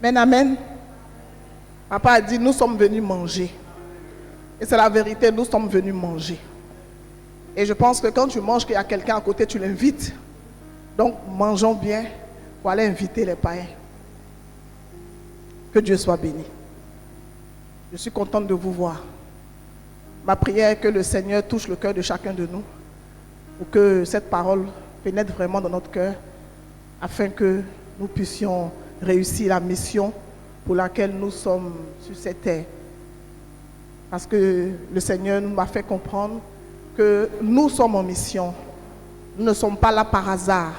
Amen, amen. Papa a dit, nous sommes venus manger. Et c'est la vérité, nous sommes venus manger. Et je pense que quand tu manges, qu'il y a quelqu'un à côté, tu l'invites. Donc, mangeons bien pour aller inviter les païens. Que Dieu soit béni. Je suis contente de vous voir. Ma prière est que le Seigneur touche le cœur de chacun de nous pour que cette parole pénètre vraiment dans notre cœur afin que nous puissions réussir la mission pour laquelle nous sommes sur cette terre. Parce que le Seigneur nous a fait comprendre que nous sommes en mission. Nous ne sommes pas là par hasard.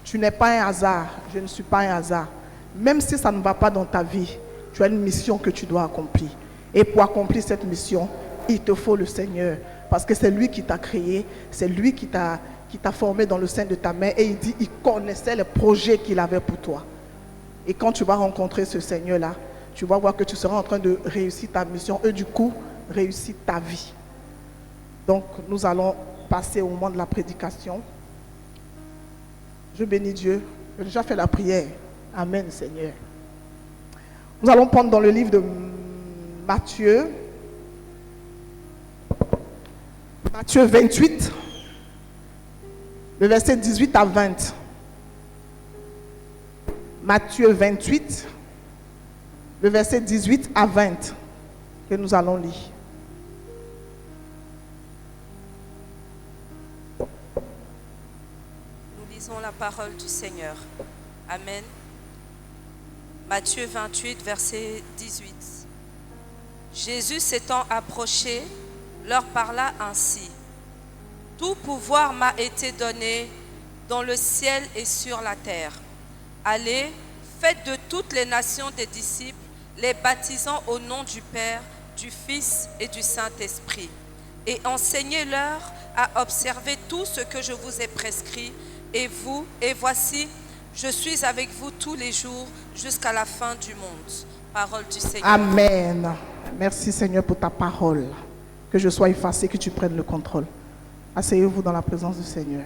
Tu n'es pas un hasard, je ne suis pas un hasard. Même si ça ne va pas dans ta vie, tu as une mission que tu dois accomplir. Et pour accomplir cette mission, il te faut le Seigneur. Parce que c'est lui qui t'a créé, c'est lui qui t'a formé dans le sein de ta mère. Et il dit, il connaissait les projets qu'il avait pour toi. Et quand tu vas rencontrer ce Seigneur-là, tu vas voir que tu seras en train de réussir ta mission et du coup, réussir ta vie. Donc, nous allons passer au moment de la prédication. Je bénis Dieu. J'ai déjà fait la prière. Amen, Seigneur. Nous allons prendre dans le livre de Matthieu. Matthieu 28, le verset 18 à 20. Matthieu 28, le verset 18 à 20, que nous allons lire. Nous lisons la parole du Seigneur. Amen. Matthieu 28, verset 18. Jésus s'étant approché, leur parla ainsi. Tout pouvoir m'a été donné dans le ciel et sur la terre. Allez, faites de toutes les nations des disciples, les baptisant au nom du Père, du Fils et du Saint-Esprit. Et enseignez-leur à observer tout ce que je vous ai prescrit. Et voici, je suis avec vous tous les jours jusqu'à la fin du monde. Parole du Seigneur. Amen. Merci Seigneur pour ta parole. Que je sois effacé, que tu prennes le contrôle. Asseyez-vous dans la présence du Seigneur.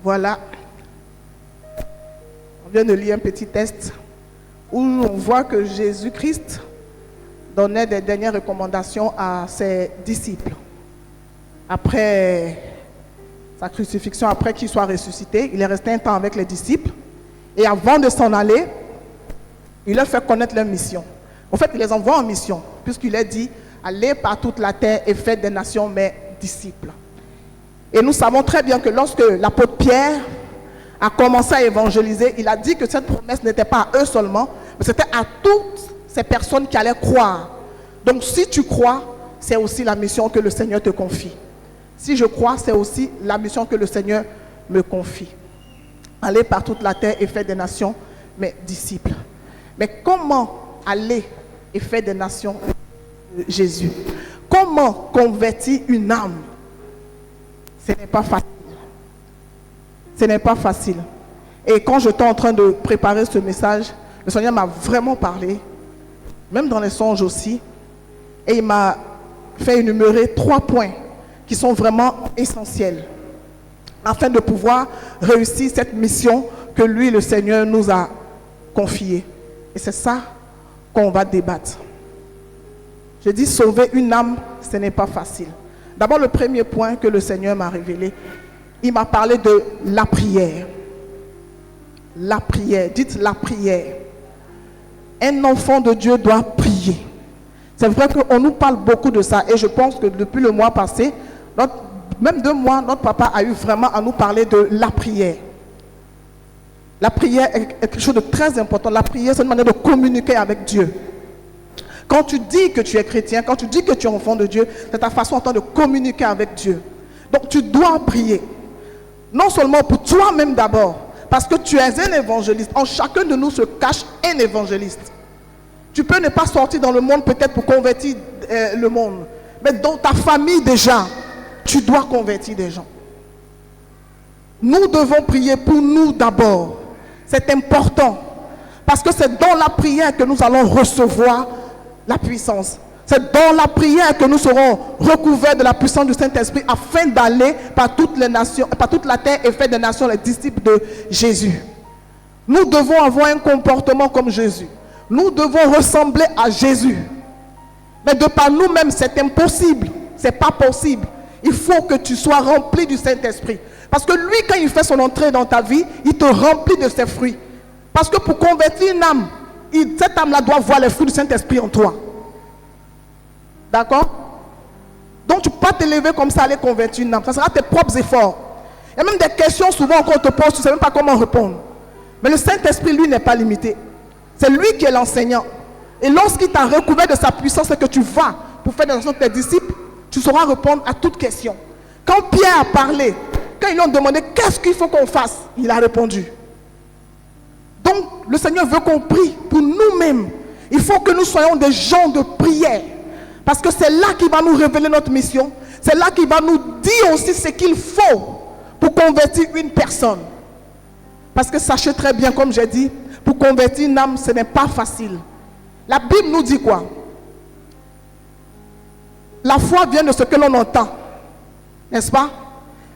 Voilà. On vient de lire un petit texte où on voit que Jésus-Christ donnait des dernières recommandations à ses disciples. Après sa crucifixion, après qu'il soit ressuscité, il est resté un temps avec les disciples. Et avant de s'en aller, il leur fait connaître leur mission. En fait, il les envoie en mission, puisqu'il a dit, allez par toute la terre et faites des nations mes disciples. Et nous savons très bien que lorsque l'apôtre Pierre a commencé à évangéliser, il a dit que cette promesse n'était pas à eux seulement, mais c'était à toutes ces personnes qui allaient croire. Donc si tu crois, c'est aussi la mission que le Seigneur te confie. Si je crois, c'est aussi la mission que le Seigneur me confie. Allez par toute la terre et faites des nations mes disciples. Mais comment aller et faire des nations Jésus? Comment convertir une âme? Ce n'est pas facile. Ce n'est pas facile. Et quand j'étais en train de préparer ce message, le Seigneur m'a vraiment parlé, même dans les songes aussi, et il m'a fait énumérer 3 points qui sont vraiment essentiels afin de pouvoir réussir cette mission que lui, le Seigneur, nous a confiée. Et c'est ça qu'on va débattre. Je dis sauver une âme, ce n'est pas facile. D'abord, le premier point que le Seigneur m'a révélé, il m'a parlé de la prière. La prière, dites la prière. Un enfant de Dieu doit prier. C'est vrai qu'on nous parle beaucoup de ça et je pense que depuis le mois passé, même 2 mois, notre papa a eu vraiment à nous parler de la prière. La prière est quelque chose de très important. La prière, c'est une manière de communiquer avec Dieu. Quand tu dis que tu es chrétien, quand tu dis que tu es enfant de Dieu, c'est ta façon en temps de communiquer avec Dieu. Donc tu dois prier. Non seulement pour toi-même d'abord, parce que tu es un évangéliste. En chacun de nous se cache un évangéliste. Tu peux ne pas sortir dans le monde peut-être pour convertir le monde. Mais dans ta famille déjà, tu dois convertir des gens. Nous devons prier pour nous d'abord. C'est important. Parce que c'est dans la prière que nous allons recevoir la puissance. C'est dans la prière que nous serons recouverts de la puissance du Saint-Esprit afin d'aller par toutes les nations, par toute la terre et faire des nations les disciples de Jésus. Nous devons avoir un comportement comme Jésus. Nous devons ressembler à Jésus. Mais de par nous-mêmes, c'est impossible. C'est pas possible. Il faut que tu sois rempli du Saint-Esprit. Parce que lui, quand il fait son entrée dans ta vie, il te remplit de ses fruits. Parce que pour convertir une âme, cette âme-là doit voir les fruits du Saint-Esprit en toi. D'accord? Donc tu ne peux pas t'élever comme ça, aller convertir une âme. Ça sera tes propres efforts. Il y a même des questions souvent qu'on te pose, tu ne sais même pas comment répondre. Mais le Saint-Esprit, lui, n'est pas limité. C'est lui qui est l'enseignant. Et lorsqu'il t'a recouvert de sa puissance et que tu vas pour faire des actions de tes disciples, tu sauras répondre à toutes questions. Quand Pierre a parlé, quand ils lui ont demandé qu'est-ce qu'il faut qu'on fasse, il a répondu. Donc le Seigneur veut qu'on prie pour nous-mêmes. Il faut que nous soyons des gens de prière. Parce que c'est là qu'il va nous révéler notre mission. C'est là qu'il va nous dire aussi ce qu'il faut pour convertir une personne. Parce que sachez très bien, comme j'ai dit, pour convertir une âme, ce n'est pas facile. La Bible nous dit quoi? La foi vient de ce que l'on entend. N'est-ce pas?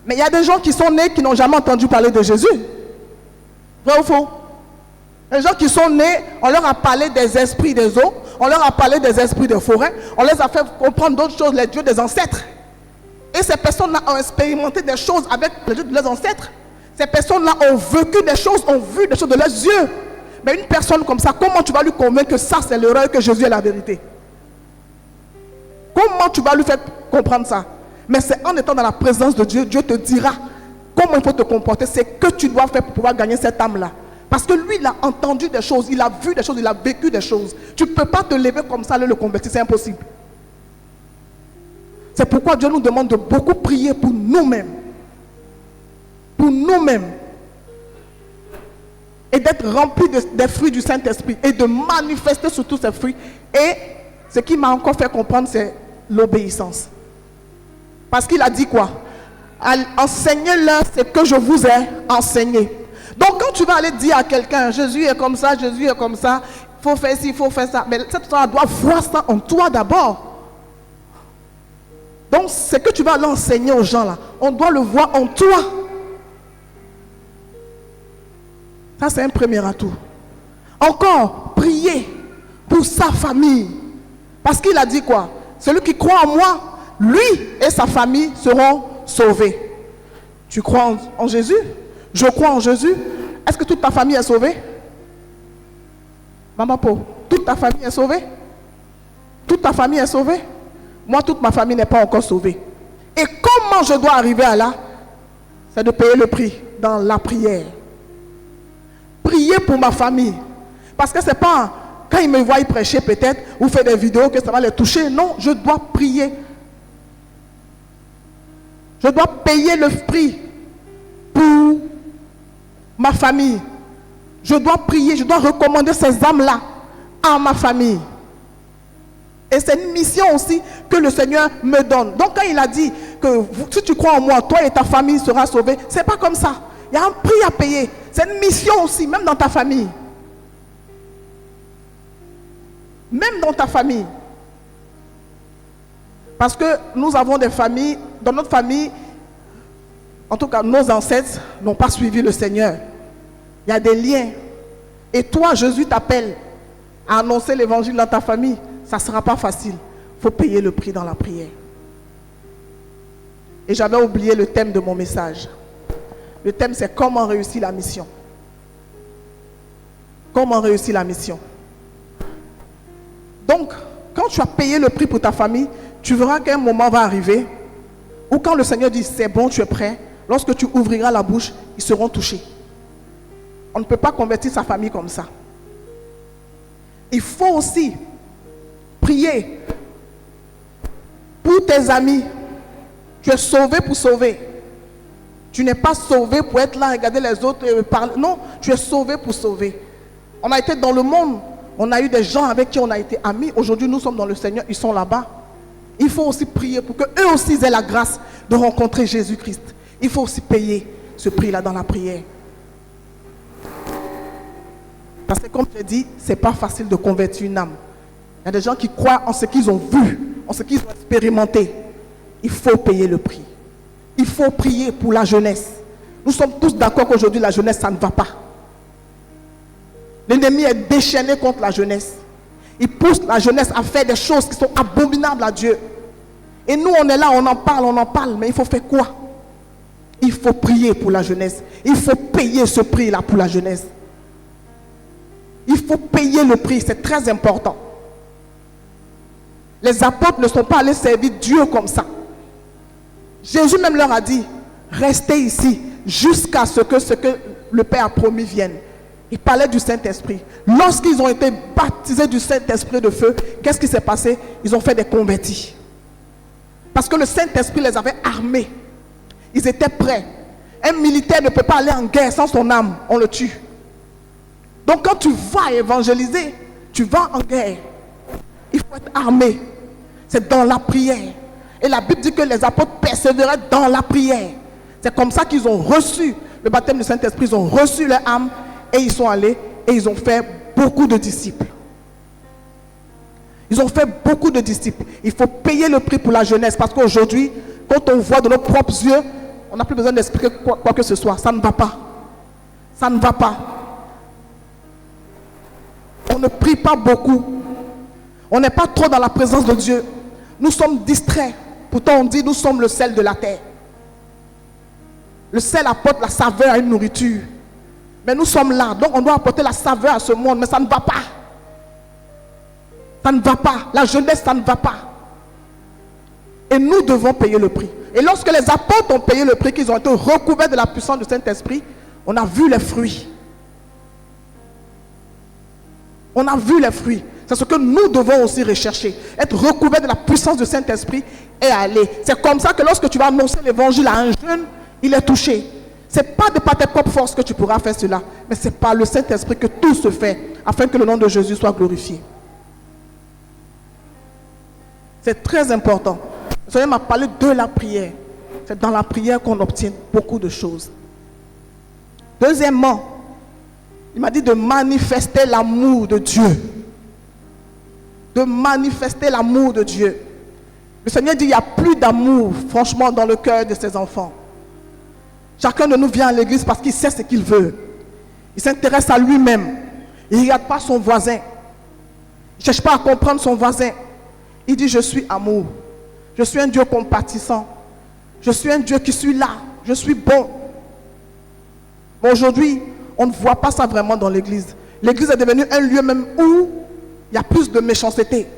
Mais il y a des gens qui sont nés qui n'ont jamais entendu parler de Jésus. Vrai ou faux? Les gens qui sont nés, on leur a parlé des esprits des eaux, on leur a parlé des esprits des forêts, on les a fait comprendre d'autres choses, les dieux des ancêtres. Et ces personnes-là ont expérimenté des choses avec les dieux de leurs ancêtres. Ces personnes-là ont vécu des choses, ont vu des choses de leurs yeux. Mais une personne comme ça, comment tu vas lui convaincre que ça c'est l'erreur, que Jésus est la vérité? Comment tu vas lui faire comprendre ça? Mais c'est en étant dans la présence de Dieu, Dieu te dira comment il faut te comporter, c'est que tu dois faire pour pouvoir gagner cette âme-là. Parce que lui, il a entendu des choses, il a vu des choses, il a vécu des choses. Tu ne peux pas te lever comme ça, le convertir, c'est impossible. C'est pourquoi Dieu nous demande de beaucoup prier pour nous-mêmes. Pour nous-mêmes. Et d'être remplis des fruits du Saint-Esprit. Et de manifester sur tous ces fruits. Et ce qui m'a encore fait comprendre, c'est l'obéissance. Parce qu'il a dit quoi? Enseignez-leur ce que je vous ai enseigné. Donc quand tu vas aller dire à quelqu'un, Jésus est comme ça, Jésus est comme ça, il faut faire ci, il faut faire ça. Mais cette personne doit voir ça en toi d'abord. Donc ce que tu vas aller enseigner aux gens là, on doit le voir en toi. Ça c'est un premier atout. Encore, prier pour sa famille. Parce qu'il a dit quoi? Celui qui croit en moi, lui et sa famille seront sauvés. Tu crois en Jésus? Je crois en Jésus. Est-ce que toute ta famille est sauvée? Maman Po, toute ta famille est sauvée? Toute ta famille est sauvée? Moi, toute ma famille n'est pas encore sauvée. Et comment je dois arriver à là? C'est de payer le prix dans la prière. Prier pour ma famille. Parce que ce n'est pas quand ils me voient prêcher peut-être ou faire des vidéos que ça va les toucher. Non, je dois prier. Je dois payer le prix pour ma famille. Je dois prier, je dois recommander ces âmes-là à ma famille. Et c'est une mission aussi que le Seigneur me donne. Donc quand il a dit que si tu crois en moi, toi et ta famille sera sauvée, c'est pas comme ça. Il y a un prix à payer. C'est une mission aussi, même dans ta famille. Même dans ta famille. Parce que nous avons des familles, dans notre famille, en tout cas nos ancêtres n'ont pas suivi le Seigneur. Il y a des liens. Et toi, Jésus t'appelle à annoncer l'évangile dans ta famille. Ça ne sera pas facile. Il faut payer le prix dans la prière. Et j'avais oublié le thème de mon message. Le thème, c'est comment réussir la mission. Comment réussir la mission. Donc, quand tu as payé le prix pour ta famille, tu verras qu'un moment va arriver où quand le Seigneur dit c'est bon, tu es prêt, lorsque tu ouvriras la bouche, ils seront touchés. On ne peut pas convertir sa famille comme ça. Il faut aussi prier pour tes amis. Tu es sauvé pour sauver. Tu n'es pas sauvé pour être là, regarder les autres et parler. Non, tu es sauvé pour sauver. On a été dans le monde, on a eu des gens avec qui on a été amis. Aujourd'hui, nous sommes dans le Seigneur, ils sont là-bas. Il faut aussi prier pour qu'eux aussi aient la grâce de rencontrer Jésus-Christ. Il faut aussi payer ce prix-là dans la prière. Parce que comme je l'ai dit, ce n'est pas facile de convertir une âme. Il y a des gens qui croient en ce qu'ils ont vu, en ce qu'ils ont expérimenté. Il faut payer le prix. Il faut prier pour la jeunesse. Nous sommes tous d'accord qu'aujourd'hui, la jeunesse, ça ne va pas. L'ennemi est déchaîné contre la jeunesse. Il pousse la jeunesse à faire des choses qui sont abominables à Dieu. Et nous, on est là, on en parle, mais il faut faire quoi? Il faut prier pour la jeunesse. Il faut payer ce prix-là pour la jeunesse. Il faut payer le prix, c'est très important. Les apôtres ne sont pas allés servir Dieu comme ça. Jésus même leur a dit, restez ici jusqu'à ce que le Père a promis vienne. Il parlait du Saint-Esprit. Lorsqu'ils ont été baptisés du Saint-Esprit de feu, qu'est-ce qui s'est passé? Ils ont fait des convertis. Parce que le Saint-Esprit les avait armés. Ils étaient prêts. Un militaire ne peut pas aller en guerre sans son âme. On le tue. Donc quand tu vas évangéliser, tu vas en guerre. Il faut être armé. C'est dans la prière. Et la Bible dit que les apôtres persévéraient dans la prière. C'est comme ça qu'ils ont reçu le baptême du Saint-Esprit. Ils ont reçu leur âme et ils sont allés et ils ont fait beaucoup de disciples. Ils ont fait beaucoup de disciples. Il faut payer le prix pour la jeunesse parce qu'aujourd'hui, quand on voit de nos propres yeux, on n'a plus besoin d'expliquer quoi que ce soit. Ça ne va pas. Ça ne va pas. On ne prie pas beaucoup. On n'est pas trop dans la présence de Dieu. Nous sommes distraits. Pourtant on dit nous sommes le sel de la terre. Le sel apporte la saveur à une nourriture. Mais nous sommes là. Donc on doit apporter la saveur à ce monde. Mais ça ne va pas. Ça ne va pas. La jeunesse, ça ne va pas. Et nous devons payer le prix. Et lorsque les apôtres ont payé le prix, qu'ils ont été recouverts de la puissance du Saint-Esprit, on a vu les fruits. On a vu les fruits. C'est ce que nous devons aussi rechercher. Être recouverts de la puissance du Saint-Esprit et aller. C'est comme ça que lorsque tu vas annoncer l'évangile à un jeune, il est touché. Ce n'est pas de par tes propres forces que tu pourras faire cela, mais c'est par le Saint-Esprit que tout se fait, afin que le nom de Jésus soit glorifié. C'est très important. Le Seigneur m'a parlé de la prière. C'est dans la prière qu'on obtient beaucoup de choses. Deuxièmement, il m'a dit de manifester l'amour de Dieu. De manifester l'amour de Dieu. Le Seigneur dit, il n'y a plus d'amour, franchement, dans le cœur de ses enfants. Chacun de nous vient à l'église parce qu'il sait ce qu'il veut. Il s'intéresse à lui-même. Il ne regarde pas son voisin. Il ne cherche pas à comprendre son voisin. Il dit, je suis amour. Je suis un Dieu compatissant. Je suis un Dieu qui suis là. Je suis bon. Mais aujourd'hui, on ne voit pas ça vraiment dans l'église. L'église est devenue un lieu même où il y a plus de méchanceté,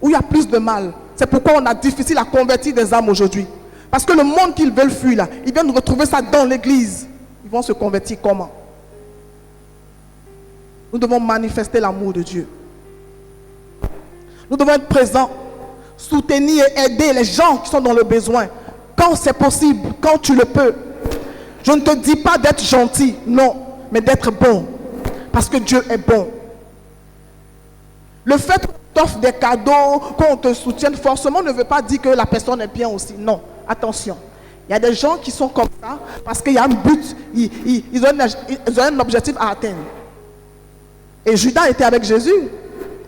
où il y a plus de mal. C'est pourquoi on a difficile à convertir des âmes aujourd'hui. Parce que le monde qu'ils veulent fuir là, ils viennent retrouver ça dans l'église. Ils vont se convertir comment? Nous devons manifester l'amour de Dieu. Nous devons être présents, soutenir et aider les gens qui sont dans le besoin. Quand c'est possible, quand tu le peux. Je ne te dis pas d'être gentil, non, mais d'être bon. Parce que Dieu est bon. Le fait qu'on t'offre des cadeaux, qu'on te soutienne forcément ne veut pas dire que la personne est bien aussi. Non, attention. Il y a des gens qui sont comme ça parce qu'il y a un but, ils ont un objectif à atteindre. Et Judas était avec Jésus.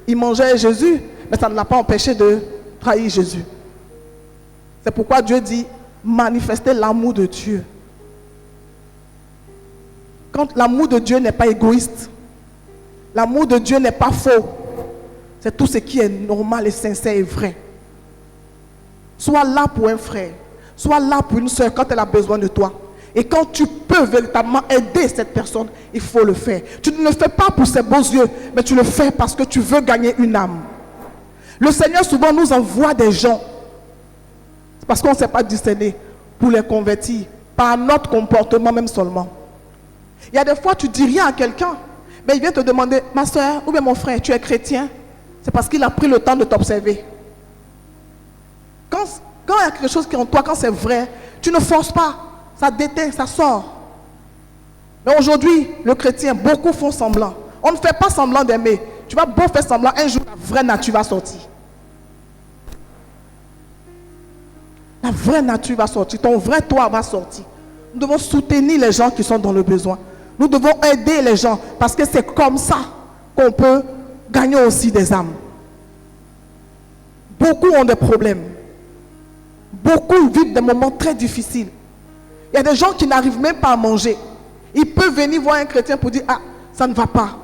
Il mangeait Jésus, mais ça ne l'a pas empêché de trahir Jésus. C'est pourquoi Dieu dit, manifestez l'amour de Dieu. Quand l'amour de Dieu n'est pas égoïste, l'amour de Dieu n'est pas faux, c'est tout ce qui est normal et sincère et vrai. Sois là pour un frère, sois là pour une soeur quand elle a besoin de toi. Et quand tu peux véritablement aider cette personne, il faut le faire. Tu ne le fais pas pour ses beaux yeux, mais tu le fais parce que tu veux gagner une âme. Le Seigneur souvent nous envoie des gens, parce qu'on ne sait pas discerner, pour les convertir, par notre comportement même seulement. Il y a des fois, tu dis rien à quelqu'un, mais il vient te demander, ma soeur ou bien mon frère, tu es chrétien? C'est parce qu'il a pris le temps de t'observer. Quand il y a quelque chose qui est en toi, quand c'est vrai, tu ne forces pas, ça déteint, ça sort. Mais aujourd'hui, le chrétien, beaucoup font semblant. On ne fait pas semblant d'aimer. Tu vas beau faire semblant, un jour, la vraie nature va sortir. La vraie nature va sortir, ton vrai toi va sortir. Nous devons soutenir les gens qui sont dans le besoin. Nous devons aider les gens parce que c'est comme ça qu'on peut gagner aussi des âmes. Beaucoup ont des problèmes. Beaucoup vivent des moments très difficiles. Il y a des gens qui n'arrivent même pas à manger. Ils peuvent venir voir un chrétien pour dire, ah, ça ne va pas.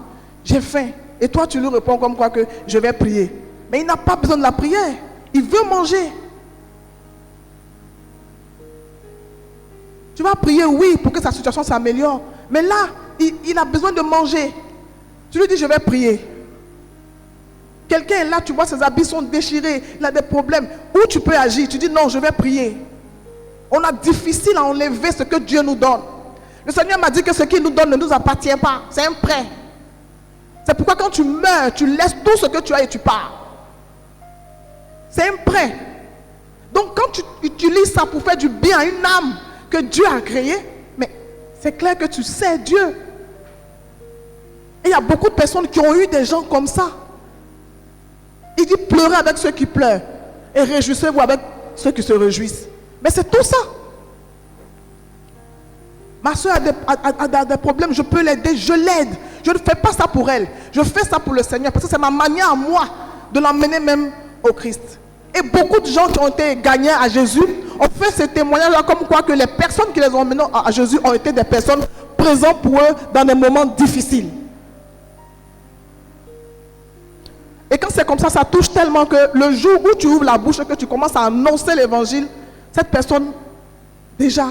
j'ai faim. Et toi, tu lui réponds comme quoi que je vais prier. Mais il n'a pas besoin de la prière. Il veut manger. Tu vas prier, oui, pour que sa situation s'améliore. Mais là, il a besoin de manger. Tu lui dis, je vais prier. Quelqu'un est là, tu vois, ses habits sont déchirés, il a des problèmes. Où tu peux agir? Tu dis, non, je vais prier. On a difficile à enlever ce que Dieu nous donne. Le Seigneur m'a dit que ce qu'il nous donne ne nous appartient pas. C'est un prêt. C'est pourquoi quand tu meurs, tu laisses tout ce que tu as et tu pars. C'est un prêt. Donc quand tu utilises ça pour faire du bien à une âme que Dieu a créée, mais c'est clair que tu sais Dieu. Et il y a beaucoup de personnes qui ont eu des gens comme ça. Il dit pleurez avec ceux qui pleurent et réjouissez-vous avec ceux qui se réjouissent. Mais c'est tout ça. Ma soeur a des problèmes, je peux l'aider, je l'aide. Je ne fais pas ça pour elle, je fais ça pour le Seigneur parce que c'est ma manière à moi de l'emmener même au Christ. Et beaucoup de gens qui ont été gagnés à Jésus ont fait ce témoignage-là comme quoi que les personnes qui les ont emmenés à Jésus ont été des personnes présentes pour eux dans des moments difficiles. Et quand c'est comme ça, ça touche tellement que le jour où tu ouvres la bouche et que tu commences à annoncer l'évangile, cette personne, déjà,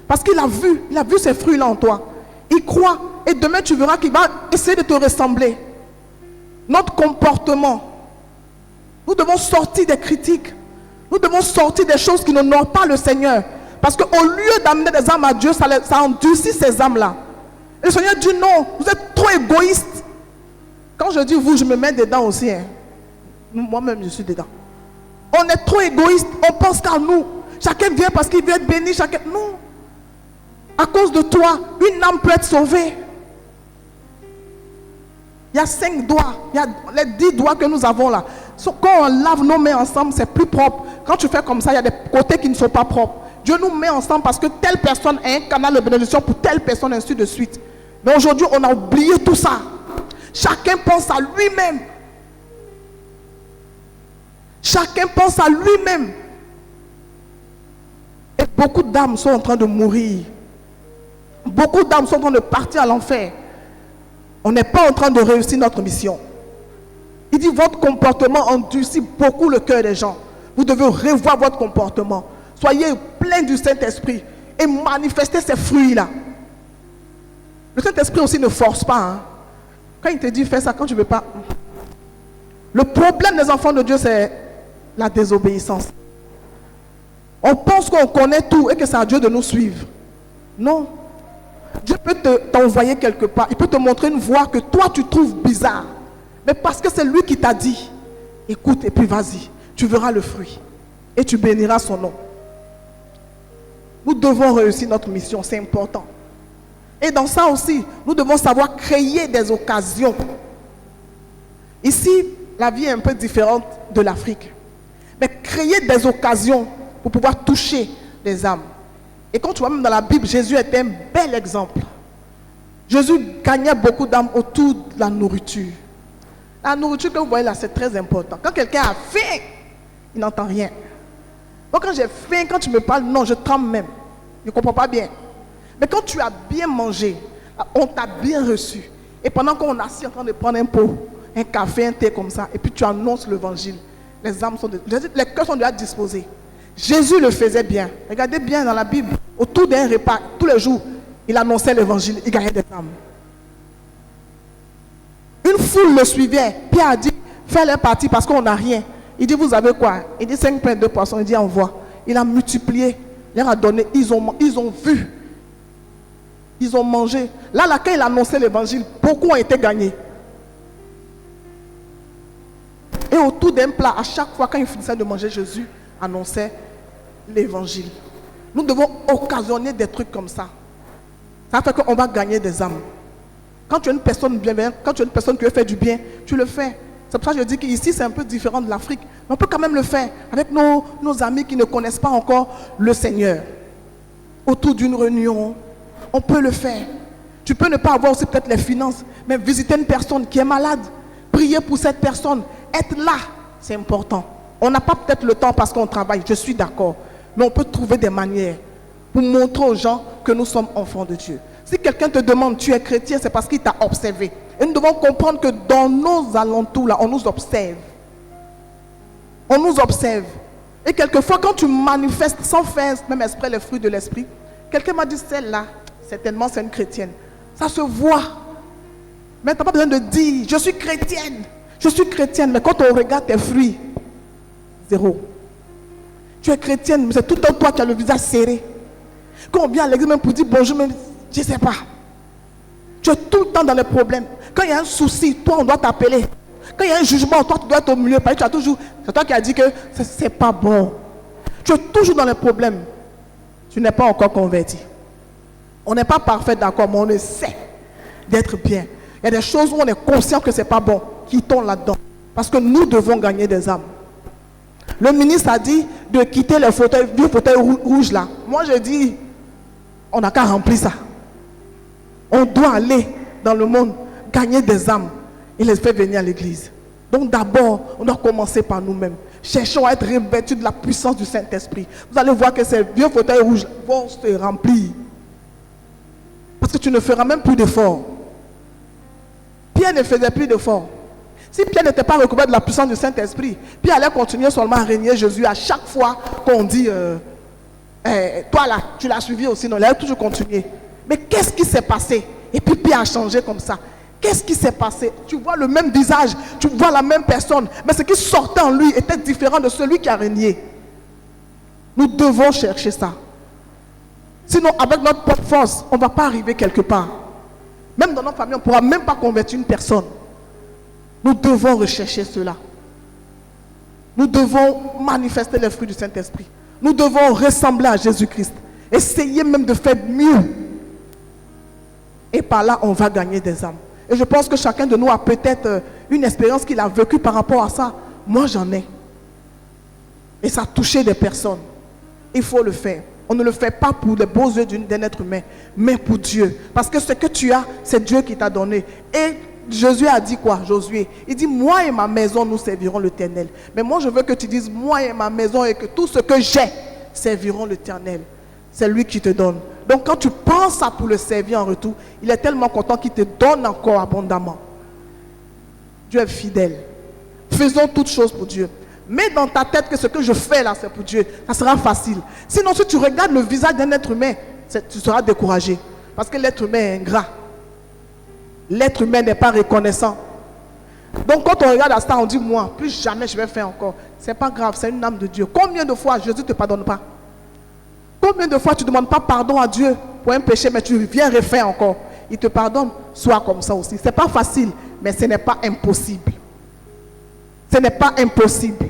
parce qu'il a vu ces fruits-là en toi. Il croit et demain tu verras qu'il va essayer de te ressembler. Notre comportement, nous devons sortir des critiques. Nous devons sortir des choses qui n'honorent pas le Seigneur. Parce qu'au lieu d'amener des âmes à Dieu, ça endurcit ces âmes-là. Et le Seigneur dit non, vous êtes trop égoïstes. Quand je dis vous, je me mets dedans aussi. Hein. Moi-même, je suis dedans. On est trop égoïste, on pense qu'à nous. Chacun vient parce qu'il veut être béni. Non. À cause de toi, une âme peut être sauvée. Il y a 5 doigts. Il y a les 10 doigts que nous avons là. Quand on lave nos mains ensemble, c'est plus propre. Quand tu fais comme ça, il y a des côtés qui ne sont pas propres. Dieu nous met ensemble parce que telle personne est un canal de bénédiction pour telle personne, ainsi de suite. Mais aujourd'hui, on a oublié tout ça. Chacun pense à lui-même. Chacun pense à lui-même. Et beaucoup d'âmes sont en train de mourir. Beaucoup d'âmes sont en train de partir à l'enfer. On n'est pas en train de réussir notre mission. Il dit votre comportement endurcit beaucoup le cœur des gens. Vous devez revoir votre comportement. Soyez plein du Saint-Esprit et manifestez ces fruits-là. Le Saint-Esprit aussi ne force pas. Hein. Quand il te dit fais ça, quand tu ne veux pas. Le problème des enfants de Dieu, c'est la désobéissance. On pense qu'on connaît tout et que c'est à Dieu de nous suivre. Non. Dieu peut t'envoyer quelque part. Il peut te montrer une voie que toi tu trouves bizarre. Mais parce que c'est lui qui t'a dit, écoute et puis vas-y. Tu verras le fruit. Et tu béniras son nom. Nous devons réussir notre mission, c'est important. Et dans ça aussi, nous devons savoir créer des occasions. Ici, la vie est un peu différente de l'Afrique. Mais créer des occasions pour pouvoir toucher les âmes. Et quand tu vois même dans la Bible, Jésus était un bel exemple. Jésus gagnait beaucoup d'âmes autour de la nourriture. La nourriture que vous voyez là, c'est très important. Quand quelqu'un a faim, il n'entend rien. Donc quand j'ai faim, quand tu me parles, non, je tremble même. Je ne comprends pas bien. Mais quand tu as bien mangé, on t'a bien reçu. Et pendant qu'on est assis en train de prendre un pot, un café, un thé comme ça, et puis tu annonces l'évangile, les âmes sont, les cœurs sont déjà disposés. Jésus le faisait bien. Regardez bien dans la Bible, autour d'un repas, tous les jours, il annonçait l'évangile, il gagnait des âmes. Une foule le suivait. Pierre a dit, fais-les partir parce qu'on n'a rien. Il dit, vous avez quoi? Il dit 5 pains, 2 poissons. Il dit, envoie. Il a multiplié, il leur a donné, ils ont vu. Ils ont mangé. Là, quand il annonçait l'évangile, beaucoup ont été gagnés. Et autour d'un plat, à chaque fois, quand il finissait de manger, Jésus annonçait l'évangile. Nous devons occasionner des trucs comme ça. Ça fait qu'on va gagner des âmes. Quand tu es une personne bienveillante, quand tu es une personne qui veut faire du bien, tu le fais. C'est pour ça que je dis qu'ici, c'est un peu différent de l'Afrique. Mais on peut quand même le faire avec nos amis qui ne connaissent pas encore le Seigneur. Autour d'une réunion, on peut le faire. Tu peux ne pas avoir aussi peut-être les finances, mais visiter une personne qui est malade, prier pour cette personne, être là, c'est important. On n'a pas peut-être le temps parce qu'on travaille, je suis d'accord. Mais on peut trouver des manières pour montrer aux gens que nous sommes enfants de Dieu. Si quelqu'un te demande, tu es chrétien, c'est parce qu'il t'a observé. Et nous devons comprendre que dans nos alentours, là, on nous observe. On nous observe. Et quelquefois, quand tu manifestes sans faire même exprès les fruits de l'esprit, quelqu'un m'a dit, celle-là, certainement, c'est une chrétienne. Ça se voit. Mais tu n'as pas besoin de dire, je suis chrétienne. Je suis chrétienne. Mais quand on regarde tes fruits, zéro. Tu es chrétienne, mais c'est tout le temps toi qui as le visage serré. Quand on vient à l'église même pour dire bonjour, même, je ne sais pas. Tu es tout le temps dans les problèmes. Quand il y a un souci, toi, on doit t'appeler. Quand il y a un jugement, toi, tu dois être au milieu. Parce que tu as toujours, c'est toi qui as dit que ce n'est pas bon. Tu es toujours dans les problèmes. Tu n'es pas encore converti. On n'est pas parfait, d'accord, mais on essaie d'être bien. Il y a des choses où on est conscient que ce n'est pas bon. Quittons là-dedans. Parce que nous devons gagner des âmes. Le ministre a dit de quitter le fauteuil, vieux fauteuil rouge là. Moi, je dis, on n'a qu'à remplir ça. On doit aller dans le monde, gagner des âmes et les faire venir à l'église. Donc d'abord, on doit commencer par nous-mêmes. Cherchons à être revêtus de la puissance du Saint-Esprit. Vous allez voir que ces vieux fauteuils rouges vont se remplir. Parce que tu ne feras même plus d'efforts. Pierre ne faisait plus d'efforts. Si Pierre n'était pas recouvert de la puissance du Saint-Esprit, Pierre allait continuer seulement à régner Jésus à chaque fois qu'on dit toi là, tu l'as suivi aussi. Non, il allait toujours continuer. Mais qu'est-ce qui s'est passé? Et puis Pierre a changé comme ça. Qu'est-ce qui s'est passé? Tu vois le même visage, tu vois la même personne, mais ce qui sortait en lui était différent de celui qui a régné. Nous devons chercher ça. Sinon, avec notre propre force, on ne va pas arriver quelque part. Même dans notre famille, on ne pourra même pas convertir une personne. Nous devons rechercher cela. Nous devons manifester les fruits du Saint-Esprit. Nous devons ressembler à Jésus-Christ. Essayer même de faire mieux. Et par là, on va gagner des âmes. Et je pense que chacun de nous a peut-être une expérience qu'il a vécue par rapport à ça. Moi, j'en ai. Et ça a touché des personnes. Il faut le faire. On ne le fait pas pour les beaux yeux d'un être humain, mais pour Dieu. Parce que ce que tu as, c'est Dieu qui t'a donné. Et Jésus a dit quoi, Josué? Il dit, moi et ma maison, nous servirons l'Éternel. Mais moi, je veux que tu dises, moi et ma maison, et que tout ce que j'ai, serviront l'Éternel. C'est lui qui te donne. Donc quand tu penses à pour le servir en retour, il est tellement content qu'il te donne encore abondamment. Dieu est fidèle. Faisons toutes choses pour Dieu. Mets dans ta tête que ce que je fais là, c'est pour Dieu. Ça sera facile. Sinon, si tu regardes le visage d'un être humain, tu seras découragé. Parce que l'être humain est ingrat. L'être humain n'est pas reconnaissant. Donc quand on regarde à ça, on dit, moi, plus jamais je vais faire encore. Ce n'est pas grave, c'est une âme de Dieu. Combien de fois Jésus ne te pardonne pas? Combien de fois tu ne demandes pas pardon à Dieu pour un péché, mais tu viens refaire encore? Il te pardonne. Sois comme ça aussi. Ce n'est pas facile, mais ce n'est pas impossible. Ce n'est pas impossible.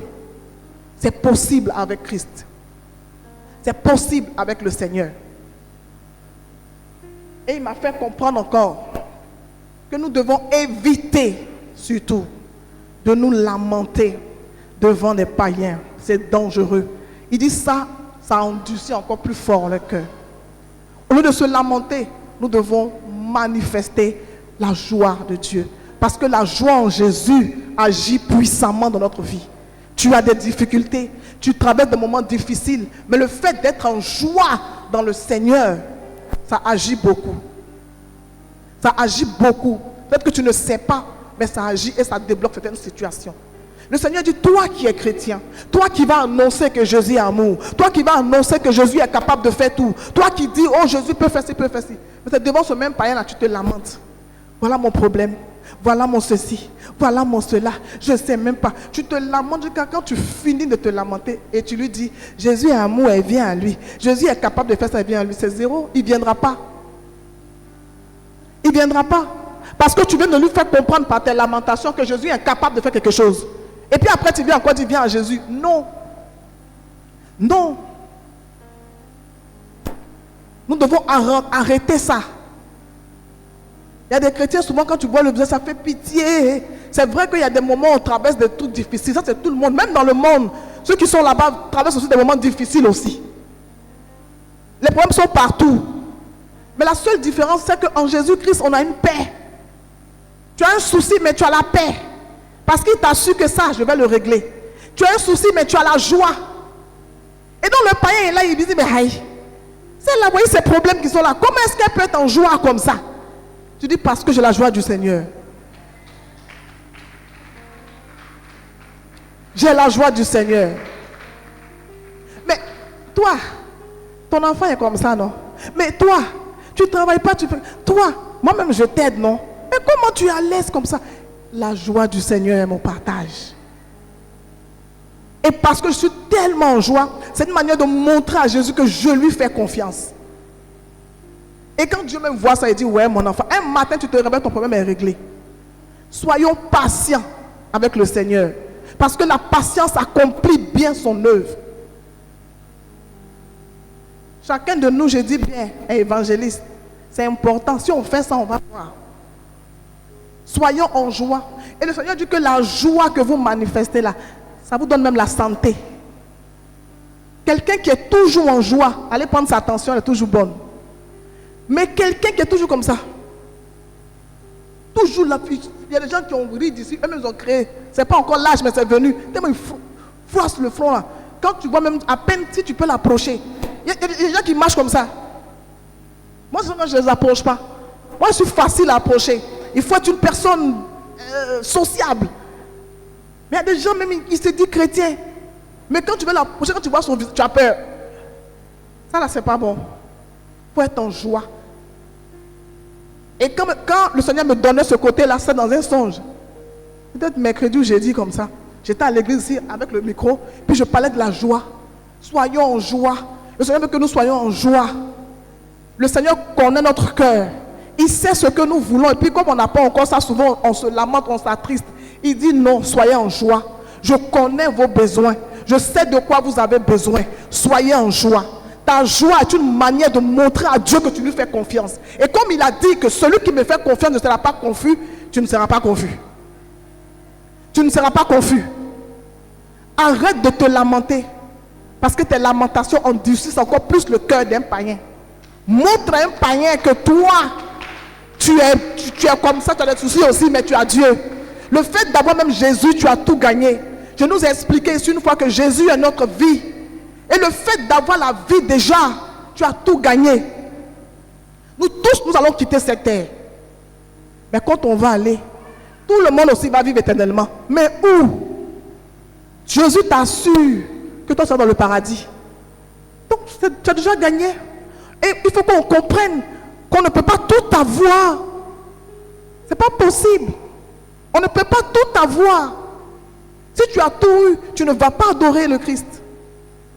C'est possible avec Christ. C'est possible avec le Seigneur. Et il m'a fait comprendre encore que nous devons éviter surtout de nous lamenter devant des païens. C'est dangereux. Il dit ça endurcit encore plus fort le cœur. Au lieu de se lamenter, nous devons manifester la joie de Dieu. Parce que la joie en Jésus agit puissamment dans notre vie. Tu as des difficultés, tu traverses des moments difficiles, mais le fait d'être en joie dans le Seigneur, ça agit beaucoup. Ça agit beaucoup. Peut-être que tu ne sais pas, mais ça agit et ça débloque certaines situations. Le Seigneur dit, toi qui es chrétien, toi qui vas annoncer que Jésus est amour, toi qui vas annoncer que Jésus est capable de faire tout, toi qui dis, oh Jésus peut faire ci, peut faire ci. Mais c'est devant ce même païen-là, tu te lamentes. Voilà mon problème, voilà mon ceci, voilà mon cela, je ne sais même pas. Tu te lamentes jusqu'à quand tu finis de te lamenter et tu lui dis, Jésus est amour, elle vient à lui. Jésus est capable de faire ça, elle vient à lui. C'est zéro, il ne viendra pas. Il ne viendra pas. Parce que tu viens de lui faire comprendre par tes lamentations que Jésus est incapable de faire quelque chose. Et puis après tu viens encore dire, viens à Jésus. Non. Non. Nous devons arrêter ça. Il y a des chrétiens, souvent quand tu vois le visage, ça fait pitié. C'est vrai qu'il y a des moments où on traverse des trucs difficiles. Ça c'est tout le monde. Même dans le monde, ceux qui sont là-bas traversent aussi des moments difficiles aussi. Les problèmes sont partout. Mais la seule différence, c'est qu'en Jésus-Christ, on a une paix. Tu as un souci, mais tu as la paix. Parce qu'il t'a su que ça, je vais le régler. Tu as un souci, mais tu as la joie. Et donc le païen est là, il dit, mais aïe, c'est là, vous voyez ces problèmes qui sont là. Comment est-ce qu'elle peut être en joie comme ça? Tu dis, parce que j'ai la joie du Seigneur. J'ai la joie du Seigneur. Mais toi, ton enfant est comme ça, non? Mais toi, tu ne travailles pas, toi, moi-même je t'aide, non? Mais comment tu es à l'aise comme ça? La joie du Seigneur est mon partage. Et parce que je suis tellement en joie, c'est une manière de montrer à Jésus que je lui fais confiance. Et quand Dieu me voit ça, il dit, ouais mon enfant, un matin tu te réveilles, ton problème est réglé. Soyons patients avec le Seigneur. Parce que la patience accomplit bien son œuvre. Chacun de nous, je dis bien, est évangéliste. C'est important. Si on fait ça, on va voir. Soyons en joie. Et le Seigneur dit que la joie que vous manifestez là, ça vous donne même la santé. Quelqu'un qui est toujours en joie, allez prendre sa tension, elle est toujours bonne. Mais quelqu'un qui est toujours comme ça, toujours la fuite. Il y a des gens qui ont ri d'ici, eux-mêmes ils ont créé. C'est pas encore l'âge, mais c'est venu. Tellement ils froissent le front là. Quand tu vois même, à peine si tu peux l'approcher. Il y a des gens qui marchent comme ça. Moi, je ne les approche pas. Moi, je suis facile à approcher. Il faut être une personne sociable. Mais il y a des gens même, ils se disent chrétiens. Mais quand tu veux l'approcher, quand tu vois son visage, tu as peur. Ça là, c'est pas bon. Il faut être en joie. Et quand le Seigneur me donnait ce côté-là, c'est dans un songe. Peut-être mercredi ou jeudi comme ça. J'étais à l'église ici avec le micro, puis je parlais de la joie. Soyons en joie. Le Seigneur veut que nous soyons en joie. Le Seigneur connaît notre cœur. Il sait ce que nous voulons. Et puis comme on n'a pas encore ça, souvent on se lamente, on s'attriste. Il dit non, soyez en joie. Je connais vos besoins. Je sais de quoi vous avez besoin. Soyez en joie. Ta joie est une manière de montrer à Dieu que tu lui fais confiance. Et comme il a dit que celui qui me fait confiance ne sera pas confus, tu ne seras pas confus. Tu ne seras pas confus. Arrête de te lamenter. Parce que tes lamentations endurcissent encore plus le cœur d'un païen. Montre à un païen que toi, tu es comme ça, tu as des soucis aussi, mais tu as Dieu. Le fait d'avoir même Jésus, tu as tout gagné. Je nous ai expliqué ici une fois que Jésus est notre vie. Et le fait d'avoir la vie déjà, tu as tout gagné. Nous tous, nous allons quitter cette terre. Mais quand on va aller, tout le monde aussi va vivre éternellement. Mais où? Jésus t'assure que toi, tu seras dans le paradis. Donc, tu as déjà gagné. Et il faut qu'on comprenne qu'on ne peut pas tout avoir. Ce n'est pas possible. On ne peut pas tout avoir. Si tu as tout eu, tu ne vas pas adorer le Christ.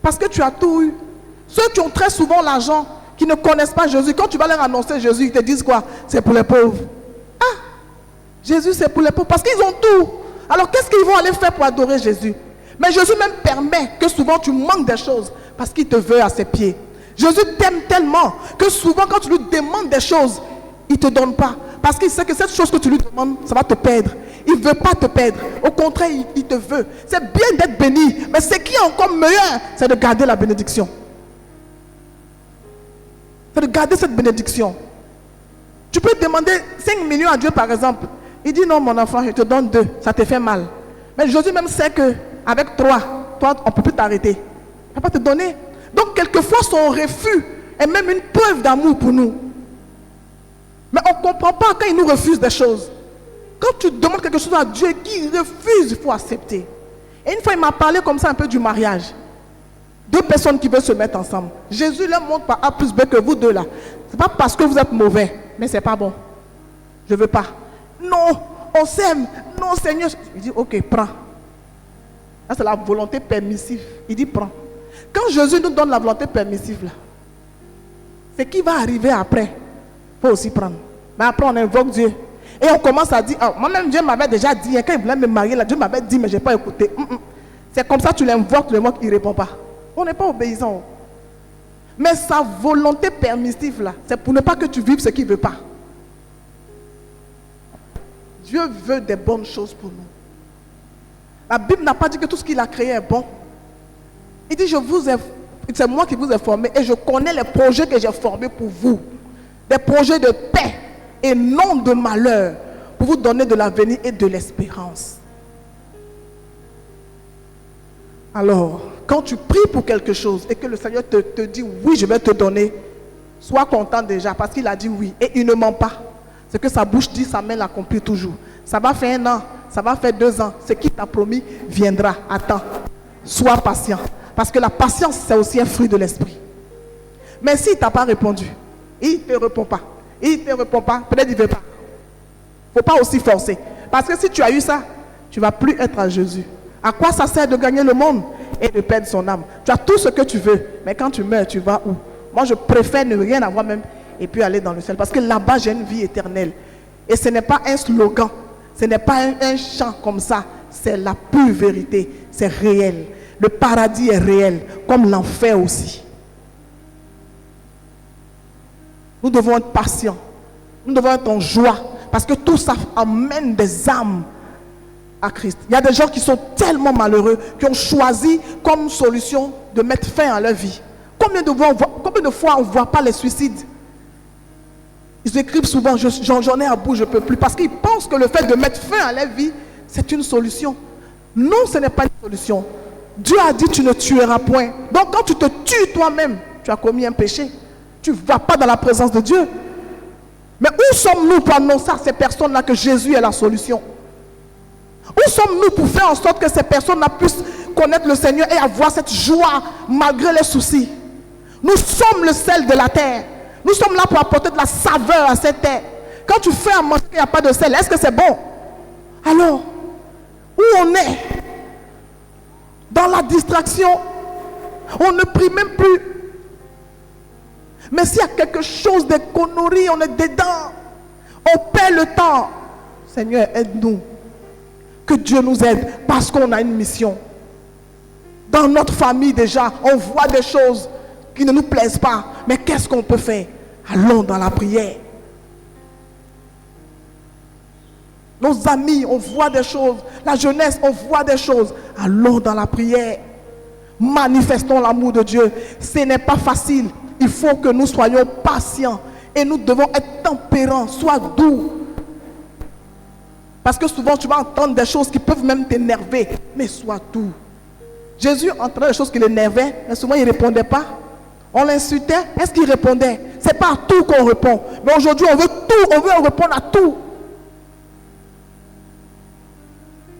Parce que tu as tout eu. Ceux qui ont très souvent l'argent, qui ne connaissent pas Jésus, quand tu vas leur annoncer Jésus, ils te disent quoi? C'est pour les pauvres. Ah, Jésus c'est pour les pauvres. Parce qu'ils ont tout. Alors qu'est-ce qu'ils vont aller faire pour adorer Jésus? Mais Jésus même permet que souvent tu manques des choses parce qu'il te veut à ses pieds. Jésus t'aime tellement que souvent quand tu lui demandes des choses, il ne te donne pas. Parce qu'il sait que cette chose que tu lui demandes, ça va te perdre. Il ne veut pas te perdre. Au contraire, il te veut. C'est bien d'être béni. Mais ce qui est encore meilleur, c'est de garder la bénédiction. C'est de garder cette bénédiction. Tu peux demander 5 millions à Dieu par exemple. Il dit non mon enfant, je te donne 2. Ça te fait mal. Mais Jésus même sait qu'avec 3, toi on ne peut plus t'arrêter. Il ne va pas te donner. Donc quelquefois son refus est même une preuve d'amour pour nous. Mais on ne comprend pas quand il nous refuse des choses. Quand tu demandes quelque chose à Dieu et qu'il refuse, il faut accepter. Et une fois, il m'a parlé comme ça un peu du mariage. 2 personnes qui veulent se mettre ensemble. Jésus leur montre par A plus B que vous deux là. Ce n'est pas parce que vous êtes mauvais, mais ce n'est pas bon. Je ne veux pas. Non, on s'aime. Non, Seigneur. Il dit, ok, prends. Là, c'est la volonté permissive. Il dit, prends. Quand Jésus nous donne la volonté permissive là, c'est qui va arriver après. Il faut aussi prendre. Mais après, on invoque Dieu. Et on commence à dire, oh, moi-même Dieu m'avait déjà dit, quand il voulait me marier, là, Dieu m'avait dit, mais je n'ai pas écouté. C'est comme ça, tu l'invoques, il ne répond pas. On n'est pas obéissant. Mais sa volonté permissive, là, c'est pour ne pas que tu vives ce qu'il ne veut pas. Dieu veut des bonnes choses pour nous. La Bible n'a pas dit que tout ce qu'il a créé est bon. Il dit, c'est moi qui vous ai formé et je connais les projets que j'ai formés pour vous. Des projets de paix et non de malheur, pour vous donner de l'avenir et de l'espérance. Alors, quand tu pries pour quelque chose et que le Seigneur te dit oui, je vais te donner, sois content déjà parce qu'il a dit oui et il ne ment pas. Ce que sa bouche dit, sa main l'accomplit toujours. Ça va faire 1 an, ça va faire 2 ans. Ce qu'il t'a promis viendra. Attends, sois patient. Parce que la patience, c'est aussi un fruit de l'esprit. Mais s'il ne t'a pas répondu, il ne te répond pas. Il ne te répond pas, peut-être qu'il ne veut pas. Il ne faut pas aussi forcer. Parce que si tu as eu ça, tu ne vas plus être à Jésus. À quoi ça sert de gagner le monde et de perdre son âme? Tu as tout ce que tu veux, mais quand tu meurs, tu vas où? Moi, je préfère ne rien avoir même et puis aller dans le ciel. Parce que là-bas, j'ai une vie éternelle. Et ce n'est pas un slogan, ce n'est pas un chant comme ça. C'est la pure vérité, c'est réel. Le paradis est réel, comme l'enfer aussi. Nous devons être patients. Nous devons être en joie. Parce que tout ça amène des âmes à Christ. Il y a des gens qui sont tellement malheureux, qui ont choisi comme solution de mettre fin à leur vie. Combien de fois on ne voit pas les suicides? Ils écrivent souvent, j'en ai à bout, je ne peux plus. Parce qu'ils pensent que le fait de mettre fin à leur vie, c'est une solution. Non, ce n'est pas une solution. Dieu a dit, tu ne tueras point. Donc quand tu te tues toi-même, tu as commis un péché. Tu ne vas pas dans la présence de Dieu. Mais où sommes-nous pour annoncer à ces personnes-là que Jésus est la solution? Où sommes-nous pour faire en sorte que ces personnes-là puissent connaître le Seigneur et avoir cette joie malgré les soucis? Nous sommes le sel de la terre. Nous sommes là pour apporter de la saveur à cette terre. Quand tu fais à manger qu'il n'y a pas de sel, est-ce que c'est bon? Alors, où on est? Dans la distraction. On ne prie même plus. Mais s'il y a quelque chose de conneries, on est dedans. On perd le temps. Seigneur, aide-nous. Que Dieu nous aide parce qu'on a une mission. Dans notre famille déjà, on voit des choses qui ne nous plaisent pas. Mais qu'est-ce qu'on peut faire? Allons dans la prière. Nos amis, on voit des choses. La jeunesse, on voit des choses. Allons dans la prière. Manifestons l'amour de Dieu. Ce n'est pas facile. Il faut que nous soyons patients. Et nous devons être tempérants. Sois doux. Parce que souvent tu vas entendre des choses qui peuvent même t'énerver. Mais sois doux. Jésus entendait des choses qui l'énervaient. Mais souvent il ne répondait pas. On l'insultait. Est-ce qu'il répondait? Ce n'est pas à tout qu'on répond. Mais aujourd'hui on veut tout. On veut répondre à tout.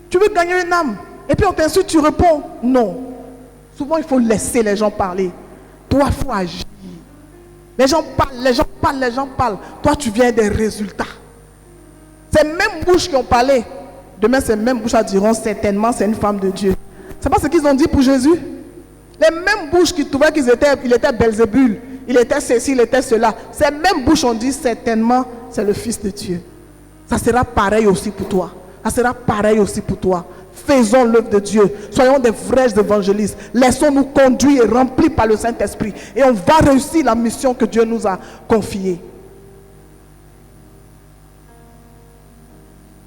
Tu veux gagner une âme. Et puis on t'insulte, tu réponds. Non. Souvent il faut laisser les gens parler. Toi il faut agir. Les gens parlent, les gens parlent, les gens parlent. Toi, tu viens des résultats. Ces mêmes bouches qui ont parlé, demain, ces mêmes bouches diront certainement c'est une femme de Dieu. C'est pas ce qu'ils ont dit pour Jésus. Les mêmes bouches qui trouvaient qu'il était Belzébul, il était ceci, il était cela. Ces mêmes bouches ont dit certainement c'est le Fils de Dieu. Ça sera pareil aussi pour toi. Ça sera pareil aussi pour toi. Faisons l'œuvre de Dieu. Soyons des vrais évangélistes. Laissons-nous conduire et remplir par le Saint-Esprit. Et on va réussir la mission que Dieu nous a confiée.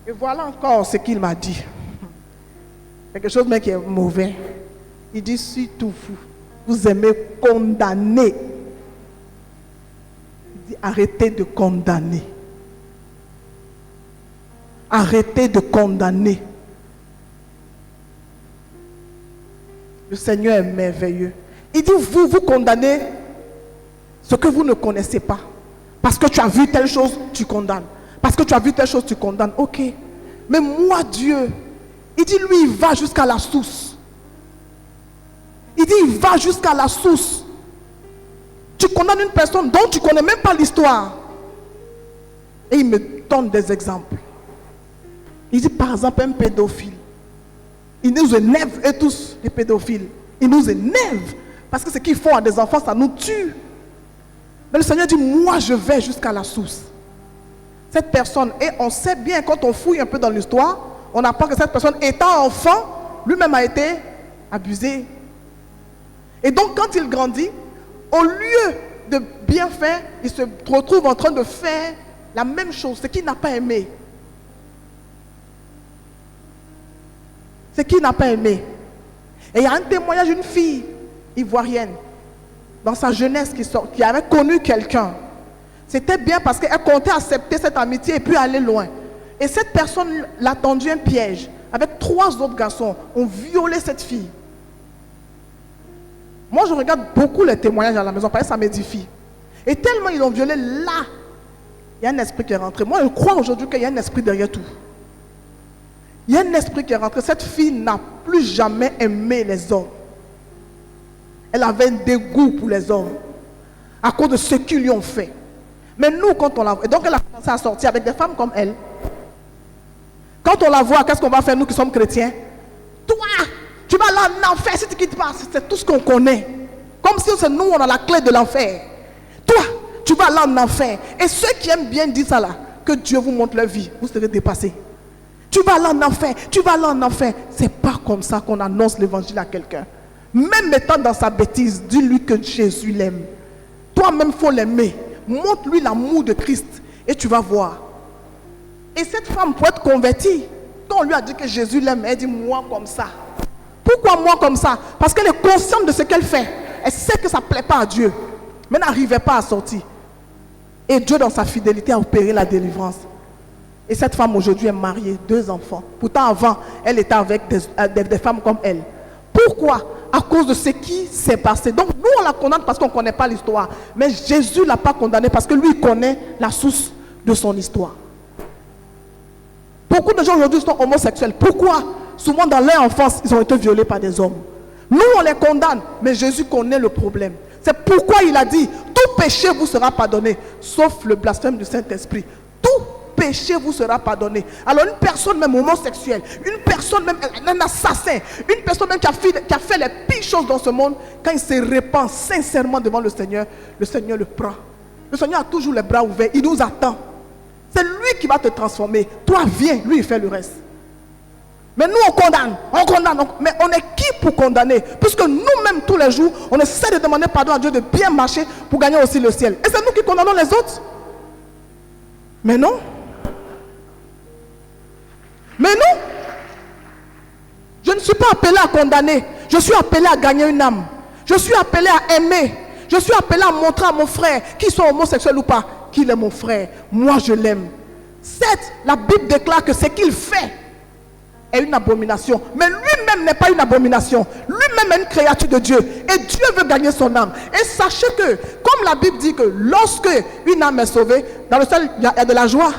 Et voilà encore ce qu'il m'a dit. Quelque chose mais qui est mauvais. Il dit, surtout vous aimez condamner. Il dit, arrêtez de condamner. Arrêtez de condamner. Le Seigneur est merveilleux. Il dit, vous condamnez ce que vous ne connaissez pas. Parce que tu as vu telle chose, tu condamnes. Parce que tu as vu telle chose, tu condamnes. Ok. Mais moi, Dieu, il dit, lui, il va jusqu'à la source. Il dit, il va jusqu'à la source. Tu condamnes une personne dont tu ne connais même pas l'histoire. Et il me donne des exemples. Il dit, par exemple, un pédophile. Ils nous énervent, eux tous, les pédophiles. Ils nous énervent. Parce que ce qu'ils font à des enfants, ça nous tue. Mais le Seigneur dit, moi je vais jusqu'à la source. Cette personne, et on sait bien, quand on fouille un peu dans l'histoire, on apprend que cette personne, étant enfant, lui-même a été abusé. Et donc quand il grandit, au lieu de bien faire, il se retrouve en train de faire la même chose, ce qu'il n'a pas aimé. Ce qu'il n'a pas aimé. Et il y a un témoignage d'une fille ivoirienne, dans sa jeunesse, qui avait connu quelqu'un. C'était bien parce qu'elle comptait accepter cette amitié et puis aller loin. Et cette personne l'a tendu un piège. Avec 3 autres garçons, ont violé cette fille. Moi, je regarde beaucoup les témoignages à la maison, parce que ça m'édifie. Et tellement ils l'ont violé, là, il y a un esprit qui est rentré. Moi, je crois aujourd'hui qu'il y a un esprit derrière tout. Il y a un esprit qui est rentré. Cette fille n'a plus jamais aimé les hommes. Elle avait un dégoût pour les hommes à cause de ce qu'ils lui ont fait. Mais nous, quand on la voit, et donc elle a commencé à sortir avec des femmes comme elle. Quand on la voit, qu'est-ce qu'on va faire, nous qui sommes chrétiens? Toi, tu vas là en enfer si tu quittes pas. C'est tout ce qu'on connaît. Comme si c'est nous, on a la clé de l'enfer. Toi, tu vas là en enfer. Et ceux qui aiment bien dire ça là, que Dieu vous montre leur vie, vous serez dépassés. Tu vas là en enfer, tu vas là en enfer. C'est pas comme ça qu'on annonce l'évangile à quelqu'un. Même étant dans sa bêtise, dis-lui que Jésus l'aime. Toi-même, il faut l'aimer. Montre-lui l'amour de Christ et tu vas voir. Et cette femme peut être convertie. Quand on lui a dit que Jésus l'aime, elle dit moi comme ça. Pourquoi moi comme ça? Parce qu'elle est consciente de ce qu'elle fait. Elle sait que ça ne plaît pas à Dieu. Mais n'arrivait pas à sortir. Et Dieu, dans sa fidélité, a opéré la délivrance. Et cette femme aujourd'hui est mariée, 2 enfants. Pourtant avant, elle était avec des femmes comme elle. Pourquoi? À cause de ce qui s'est passé. Donc nous on la condamne parce qu'on ne connaît pas l'histoire. Mais Jésus ne l'a pas condamnée parce que lui il connaît la source de son histoire. Beaucoup de gens aujourd'hui sont homosexuels. Pourquoi? Souvent dans leur enfance, ils ont été violés par des hommes. Nous on les condamne, mais Jésus connaît le problème. C'est pourquoi il a dit, tout péché vous sera pardonné, sauf le blasphème du Saint-Esprit. Tout péché vous sera pardonné. Alors une personne même homosexuelle, une personne même, un assassin, une personne même qui a fait les pires choses dans ce monde, quand il se répand sincèrement devant le Seigneur le prend. Le Seigneur a toujours les bras ouverts, il nous attend. C'est lui qui va te transformer. Toi viens, lui il fait le reste. Mais nous on condamne, mais on est qui pour condamner? Puisque nous-mêmes tous les jours, on essaie de demander pardon à Dieu de bien marcher pour gagner aussi le ciel. Et c'est nous qui condamnons les autres? Mais non. Mais non. Je ne suis pas appelé à condamner. Je suis appelé à gagner une âme. Je suis appelé à aimer. Je suis appelé à montrer à mon frère, qu'il soit homosexuel ou pas, qu'il est mon frère. Moi je l'aime. Certes, la Bible déclare que ce qu'il fait est une abomination. Mais lui-même n'est pas une abomination. Lui-même est une créature de Dieu. Et Dieu veut gagner son âme. Et sachez que, comme la Bible dit que lorsque une âme est sauvée, dans le ciel, il y a de la joie.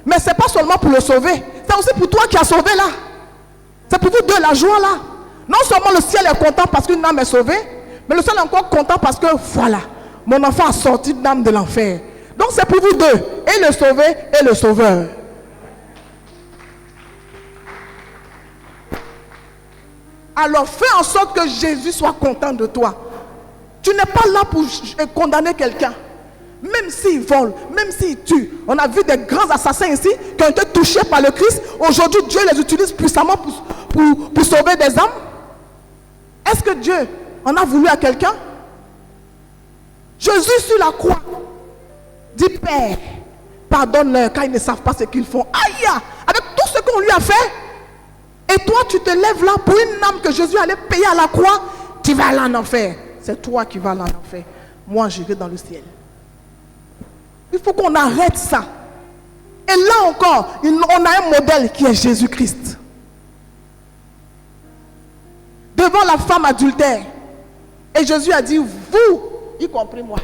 Mais ce n'est pas seulement pour le sauver. C'est aussi pour toi qui as sauvé là. C'est pour vous deux la joie là. Non seulement le ciel est content parce qu'une âme est sauvée, mais le ciel est encore content parce que voilà, mon enfant a sorti d'une âme de l'enfer. Donc c'est pour vous deux. Et le sauvé et le sauveur. Alors fais en sorte que Jésus soit content de toi. Tu n'es pas là pour condamner quelqu'un. Même s'il vole, même s'il tue. On a vu des grands assassins ici qui ont été touchés par le Christ. Aujourd'hui, Dieu les utilise puissamment pour sauver des âmes. Est-ce que Dieu en a voulu à quelqu'un? Jésus sur la croix dit Père, pardonne-leur car ils ne savent pas ce qu'ils font. Aïe, avec tout ce qu'on lui a fait. Et toi, tu te lèves là pour une âme que Jésus allait payer à la croix. Tu vas aller en enfer. C'est toi qui vas aller en enfer. Moi, j'irai dans le ciel. Il faut qu'on arrête ça. Et là encore, on a un modèle qui est Jésus-Christ. Devant la femme adultère. Et Jésus a dit, vous, y compris moi,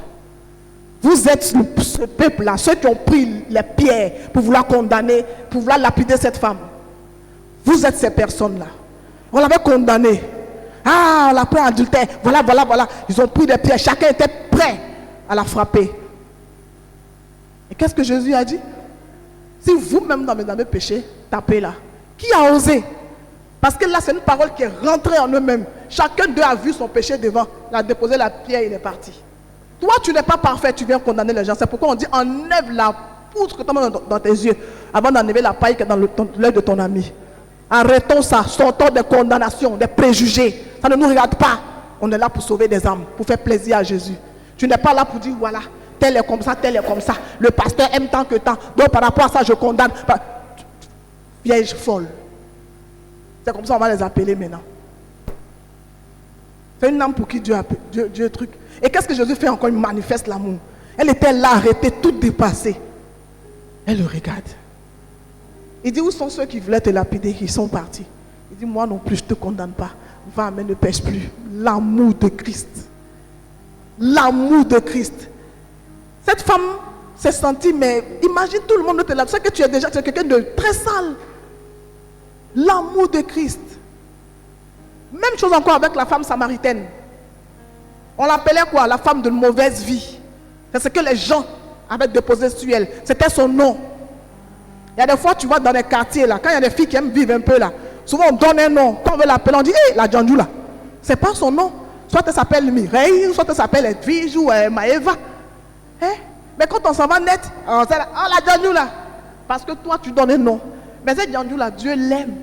vous êtes ce peuple-là, ceux qui ont pris les pierres pour vouloir condamner, pour vouloir lapider cette femme. Vous êtes ces personnes-là. On l'avait condamné. Ah, on l'a pris en adultère. Voilà. Ils ont pris des pierres. Chacun était prêt à la frapper. Et qu'est-ce que Jésus a dit? Si vous-même dans mes péchés, tapez là. Qui a osé? Parce que là, c'est une parole qui est rentrée en eux-mêmes. Chacun d'eux a vu son péché devant. Il a déposé la pierre, il est parti. Toi, tu n'es pas parfait, tu viens condamner les gens. C'est pourquoi on dit enlève la poutre que tu as dans tes yeux avant d'enlever la paille qui est dans l'œil de ton ami. Arrêtons ça, sortons des condamnations, des préjugés. Ça ne nous regarde pas. On est là pour sauver des âmes, pour faire plaisir à Jésus. Tu n'es pas là pour dire voilà, tel est comme ça, tel est comme ça. Le pasteur aime tant que tant. Donc par rapport à ça, je condamne. Vieille folle. C'est comme ça qu'on va les appeler maintenant. C'est une âme pour qui Dieu truc. Et qu'est-ce que Jésus fait encore? Il manifeste l'amour. Elle était là, arrêtée, toute dépassée. Elle le regarde. Il dit, où sont ceux qui voulaient te lapider? Ils sont partis. Il dit, moi non plus, je ne te condamne pas. Va, mais ne pêche plus. L'amour de Christ. L'amour de Christ. Cette femme s'est sentie, mais imagine tout le monde te lave. C'est que tu es déjà quelqu'un de très sale. L'amour de Christ. Même chose encore avec la femme samaritaine. On l'appelait quoi? La femme de mauvaise vie. C'est ce que les gens avaient déposé sur elle. C'était son nom. Il y a des fois, tu vois, dans les quartiers, là, quand il y a des filles qui aiment vivre un peu, là, souvent on donne un nom. Quand on veut l'appeler, on dit, hé, la Djandjou, là. C'est pas son nom. Soit elle s'appelle Mireille, soit elle s'appelle Edwige ou Maëva. Hein? Mais quand on s'en va net, on dit, oh, la Djandjou, là. Parce que toi, tu donnes un nom. Mais cette Djandjou, là, Dieu l'aime.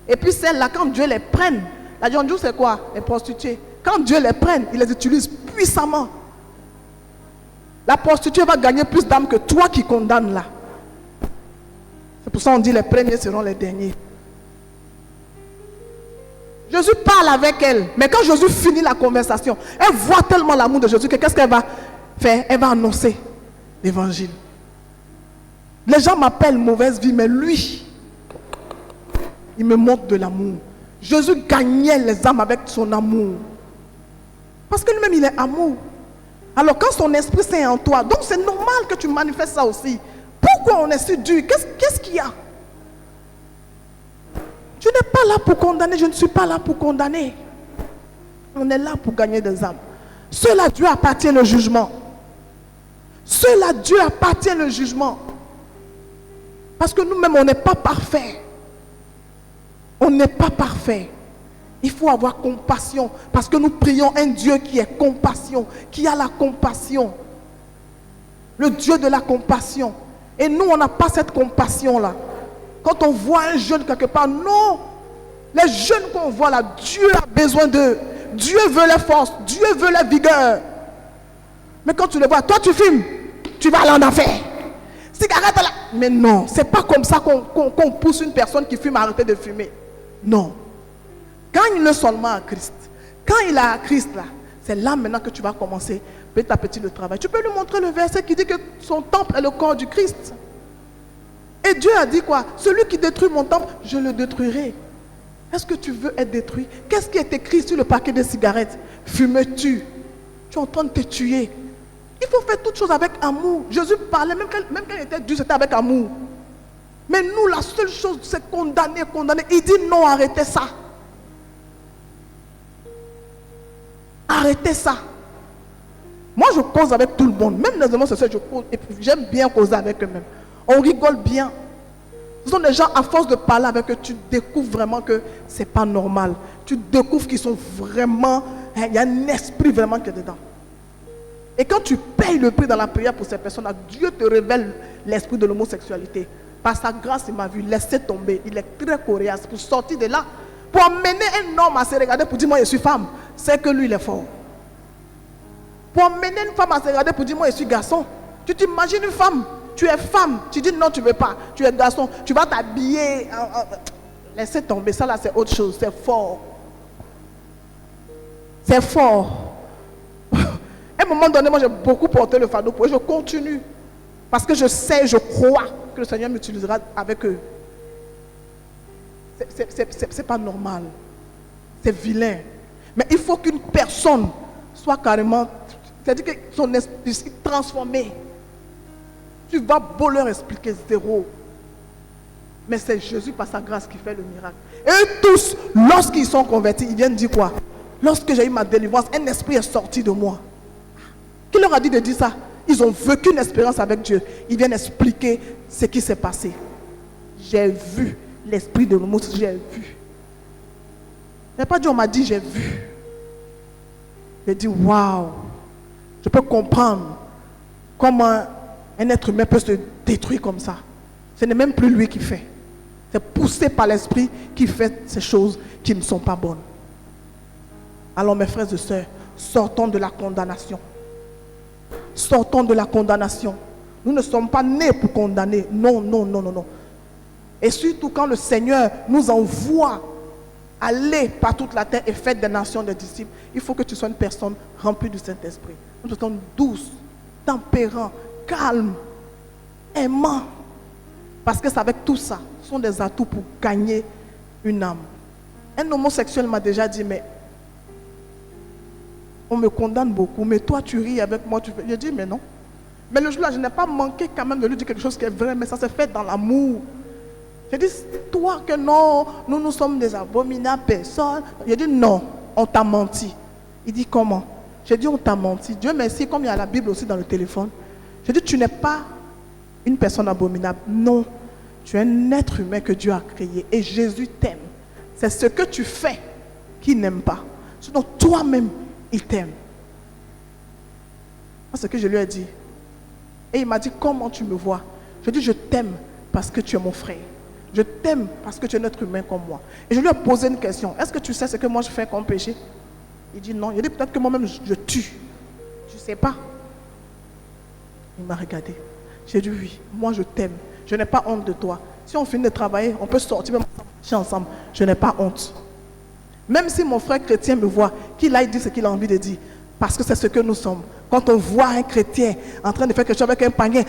Et puis celle-là, quand Dieu les prenne, la Djandjou, c'est quoi? Les prostituées. Quand Dieu les prenne, il les utilise puissamment. La prostituée va gagner plus d'âmes que toi qui condamnes là. C'est pour ça qu'on dit les premiers seront les derniers. Jésus parle avec elle. Mais quand Jésus finit la conversation, elle voit tellement l'amour de Jésus que qu'est-ce qu'elle va faire? Elle va annoncer l'évangile. Les gens m'appellent mauvaise vie, mais lui, il me montre de l'amour. Jésus gagnait les âmes avec son amour. Parce que lui-même, il est amour. Alors quand son esprit c'est en toi, donc c'est normal que tu manifestes ça aussi. Pourquoi on est si dur? Qu'est-ce qu'il y a? Tu n'es pas là pour condamner, je ne suis pas là pour condamner. On est là pour gagner des âmes. Cela Dieu appartient le jugement. Cela Dieu appartient le jugement. Parce que nous-mêmes, on n'est pas parfait. On n'est pas parfait. Il faut avoir compassion. Parce que nous prions un Dieu qui est compassion, qui a la compassion. Le Dieu de la compassion. Et nous, on n'a pas cette compassion-là. Quand on voit un jeune quelque part, non. Les jeunes qu'on voit là, Dieu a besoin d'eux. Dieu veut les forces, Dieu veut la vigueur. Mais quand tu les vois, toi tu fumes, tu vas aller en enfer. Cigarette là. Mais non, c'est pas comme ça qu'on pousse une personne qui fume à arrêter de fumer. Non. Quand il est seulement à Christ, quand il est à Christ là, c'est là maintenant que tu vas commencer petit à petit le travail. Tu peux lui montrer le verset qui dit que son temple est le corps du Christ. Et Dieu a dit quoi? Celui qui détruit mon temple, je le détruirai. Est-ce que tu veux être détruit? Qu'est-ce qui est écrit sur le paquet de cigarettes? Fumes-tu? Tu es en train de te tuer. Il faut faire toutes choses avec amour. Jésus parlait, même quand il était dur, c'était avec amour. Mais nous, la seule chose, c'est condamner, condamner. Il dit non, arrêtez ça. Arrêtez ça. Moi, je cause avec tout le monde. Même les hommes, c'est ça, je cause. Et puis, j'aime bien causer avec eux-mêmes. On rigole bien. Ce sont des gens, à force de parler avec eux, tu découvres vraiment que ce n'est pas normal. Tu découvres qu'ils sont vraiment... Il y a un esprit vraiment qui est dedans. Et quand tu payes le prix dans la prière pour ces personnes-là, Dieu te révèle l'esprit de l'homosexualité. Par sa grâce, il m'a vu laisser tomber. Il est très coriace pour sortir de là. Pour amener un homme à se regarder pour dire moi je suis femme, c'est que lui il est fort. Pour amener une femme à se regarder pour dire moi je suis garçon. Tu t'imagines une femme, tu es femme, tu dis non tu ne veux pas, tu es garçon, tu vas t'habiller. Laissez tomber, ça là c'est autre chose, c'est fort. C'est fort. À un moment donné, moi j'ai beaucoup porté le fardeau pour eux, je continue. Parce que je sais, je crois que le Seigneur m'utilisera avec eux. C'est pas normal. C'est vilain. Mais il faut qu'une personne soit carrément, c'est-à-dire que son esprit est transformé. Tu vas beau leur expliquer zéro. Mais c'est Jésus par sa grâce qui fait le miracle. Et eux tous, lorsqu'ils sont convertis, ils viennent dire quoi? Lorsque j'ai eu ma délivrance, un esprit est sorti de moi. Qui leur a dit de dire ça? Ils ont vécu une expérience avec Dieu. Ils viennent expliquer ce qui s'est passé. J'ai vu l'esprit de l'homme, j'ai vu. Il n'y a pas dit on m'a dit j'ai vu. J'ai dit waouh. Je peux comprendre comment un être humain peut se détruire comme ça. Ce n'est même plus lui qui fait. C'est poussé par l'esprit qui fait ces choses qui ne sont pas bonnes. Alors mes frères et sœurs, sortons de la condamnation. Sortons de la condamnation. Nous ne sommes pas nés pour condamner. Non, non, non, non, non. Et surtout quand le Seigneur nous envoie aller par toute la terre et faire des nations des disciples, il faut que tu sois une personne remplie du Saint-Esprit. Une personne douce, tempérante, calme, aimant. Parce que c'est avec tout ça, ce sont des atouts pour gagner une âme. Un homosexuel m'a déjà dit, mais on me condamne beaucoup, mais toi tu ris avec moi. J'ai dit, mais non. Mais le jour-là, je n'ai pas manqué quand même de lui dire quelque chose qui est vrai, mais ça s'est fait dans l'amour. J'ai dit, toi que non, nous sommes des abominables personnes. J'ai dit, non, on t'a menti. Il dit, comment? J'ai dit, on t'a menti. Dieu merci, comme il y a la Bible aussi dans le téléphone. J'ai dit, tu n'es pas une personne abominable. Non, tu es un être humain que Dieu a créé. Et Jésus t'aime. C'est ce que tu fais qu'il n'aime pas. Sinon, toi-même, il t'aime. C'est ce que je lui ai dit. Et il m'a dit, comment tu me vois? Je lui ai dit, je t'aime parce que tu es mon frère. Je t'aime parce que tu es un être humain comme moi. Et je lui ai posé une question. Est-ce que tu sais ce que moi je fais comme péché? Il dit non. Il dit peut-être que moi-même je tue. Je ne sais pas. Il m'a regardé. J'ai dit oui, moi je t'aime. Je n'ai pas honte de toi. Si on finit de travailler, on peut sortir même ensemble. Je n'ai pas honte. Même si mon frère chrétien me voit, qu'il aille dire ce qu'il a envie de dire. Parce que c'est ce que nous sommes. Quand on voit un chrétien en train de faire quelque chose avec un panier,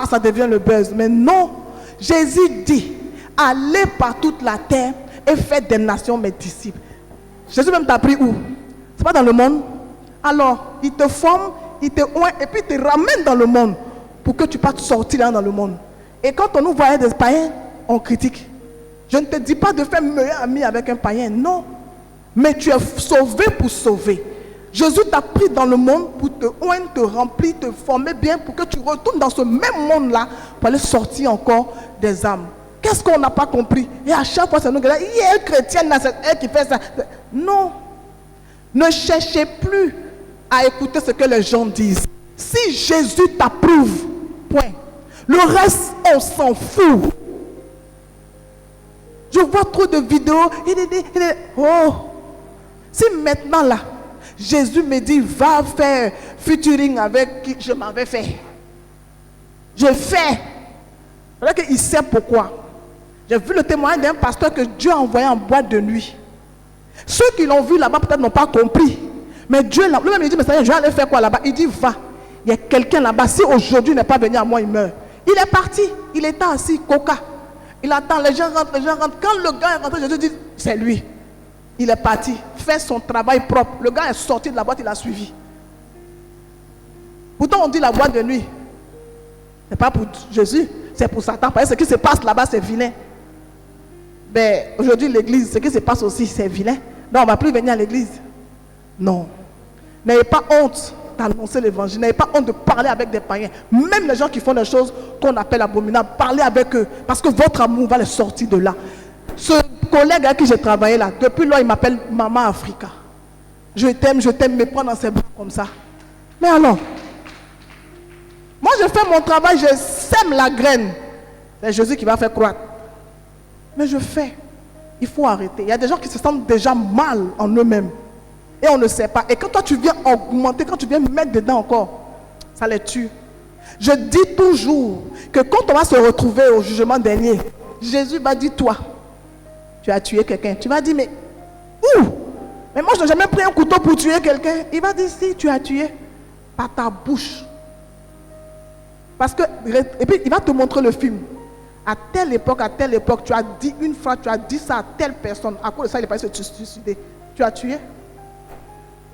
ça devient le buzz. Mais non, Jésus dit, allez par toute la terre et faites des nations mes disciples. Jésus même t'a pris où? C'est pas dans le monde? Alors, il te forme, il te oint et puis il te ramène dans le monde pour que tu puisses sortir là dans le monde. Et quand on nous voit des païens, on critique. Je ne te dis pas de faire meilleur ami avec un païen, non. Mais tu es sauvé pour sauver. Jésus t'a pris dans le monde pour te oindre, te remplir, te former bien pour que tu retournes dans ce même monde-là pour aller sortir encore des âmes. Qu'est-ce qu'on n'a pas compris? Et à chaque fois, c'est nous qui disons, il y a un chrétien dans cette ère qui fait ça. Non. Ne cherchez plus à écouter ce que les gens disent. Si Jésus t'approuve, point. Le reste, on s'en fout. Je vois trop de vidéos. Oh. Si maintenant là, Jésus me dit, va faire featuring avec qui je m'avais fait. Je fais. C'est-à-dire qu'il sait pourquoi. J'ai vu le témoignage d'un pasteur que Dieu a envoyé en boîte de nuit. Ceux qui l'ont vu là-bas peut-être n'ont pas compris. Mais Dieu, lui-même, il dit, mais ça y est, je vais aller faire quoi là-bas? Il dit, va. Il y a quelqu'un là-bas. Si aujourd'hui il n'est pas venu à moi, il meurt. Il est parti. Il était assis, coca. Il attend, les gens rentrent, les gens rentrent. Quand le gars est rentré, Jésus dit, c'est lui. Il est parti, fait son travail propre. Le gars est sorti de la boîte, il a suivi. Pourtant, on dit la boîte de nuit. Ce n'est pas pour Jésus, c'est pour Satan. Parce que ce qui se passe là-bas, c'est vilain. Mais aujourd'hui, l'église, ce qui se passe aussi, c'est vilain. Non, on ne va plus venir à l'église. Non. N'ayez pas honte d'annoncer l'évangile. N'ayez pas honte de parler avec des païens. Même les gens qui font des choses qu'on appelle abominables, parlez avec eux. Parce que votre amour va les sortir de là. Ce collègue avec qui j'ai travaillé là, depuis là, il m'appelle Maman Africa. Je t'aime, me prends dans ses bras comme ça. Mais alors, moi je fais mon travail, je sème la graine. C'est Jésus qui va faire croître. Mais je fais. Il faut arrêter. Il y a des gens qui se sentent déjà mal en eux-mêmes. Et on ne sait pas. Et quand toi tu viens augmenter, quand tu viens mettre dedans encore, ça les tue. Je dis toujours que quand on va se retrouver au jugement dernier, Jésus va dire, toi, tu as tué quelqu'un. Tu vas dire, mais où? Mais moi, je n'ai jamais pris un couteau pour tuer quelqu'un. Il va dire, si, tu as tué par ta bouche. Parce que, et puis, il va te montrer le film. À telle époque, tu as dit une fois, tu as dit ça à telle personne. À cause de ça, il est passé se suicider. Tu as tué.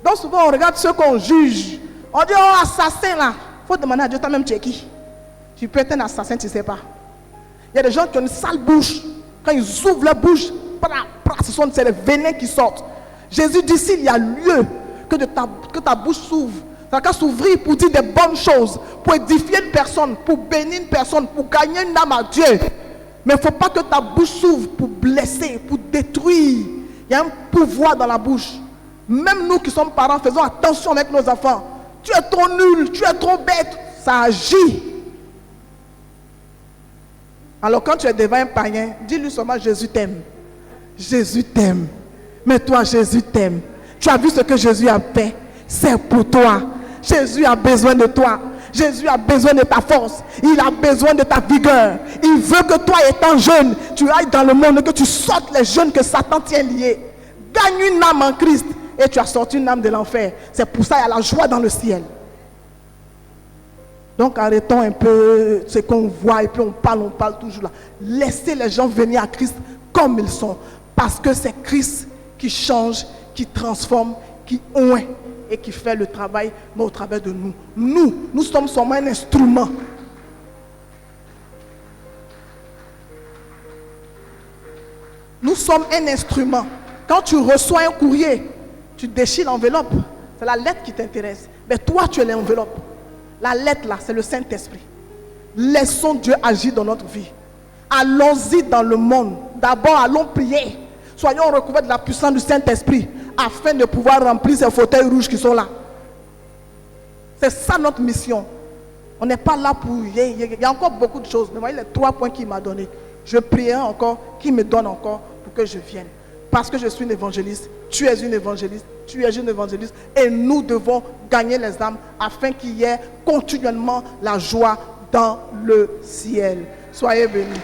Donc, souvent, on regarde ceux qu'on juge. On dit, oh, assassin là. Il faut demander à Dieu, toi-même, tu es qui? Tu peux être un assassin, tu ne sais pas. Il y a des gens qui ont une sale bouche. Quand ils ouvrent la bouche, c'est les venins qui sortent. Jésus dit, s'il y a lieu que ta bouche s'ouvre, ça va s'ouvrir pour dire des bonnes choses, pour édifier une personne, pour bénir une personne, pour gagner une âme à Dieu. Mais il ne faut pas que ta bouche s'ouvre pour blesser, pour détruire. Il y a un pouvoir dans la bouche. Même nous qui sommes parents, faisons attention avec nos enfants. Tu es trop nul, tu es trop bête. Ça agit. Alors quand tu es devant un païen, dis-lui seulement, Jésus t'aime. Jésus t'aime. Mais toi, Jésus t'aime. Tu as vu ce que Jésus a fait? C'est pour toi. Jésus a besoin de toi. Jésus a besoin de ta force. Il a besoin de ta vigueur. Il veut que toi, étant jeune, tu ailles dans le monde, que tu sortes les jeunes que Satan tient liés. Gagne une âme en Christ et tu as sorti une âme de l'enfer. C'est pour ça qu'il y a la joie dans le ciel. Donc arrêtons un peu ce qu'on voit et puis on parle toujours là. Laissez les gens venir à Christ comme ils sont. Parce que c'est Christ qui change, qui transforme, qui oint et qui fait le travail, mais au travers de nous. Nous sommes seulement un instrument. sommes un instrument. Quand tu reçois un courrier, tu déchires l'enveloppe. C'est la lettre qui t'intéresse. Mais toi, tu es l'enveloppe. La lettre là, c'est le Saint-Esprit. Laissons Dieu agir dans notre vie. Allons-y dans le monde. D'abord, allons prier. Soyons recouverts de la puissance du Saint-Esprit afin de pouvoir remplir ces fauteuils rouges qui sont là. C'est ça notre mission. On n'est pas là pour... Il y a encore beaucoup de choses. Mais voyez les 3 points qu'il m'a donnés. Je prierai encore, qu'il me donne encore pour que je vienne. Parce que je suis une évangéliste, tu es une évangéliste, tu es une évangéliste. Et nous devons gagner les âmes afin qu'il y ait continuellement la joie dans le ciel. Soyez bénis.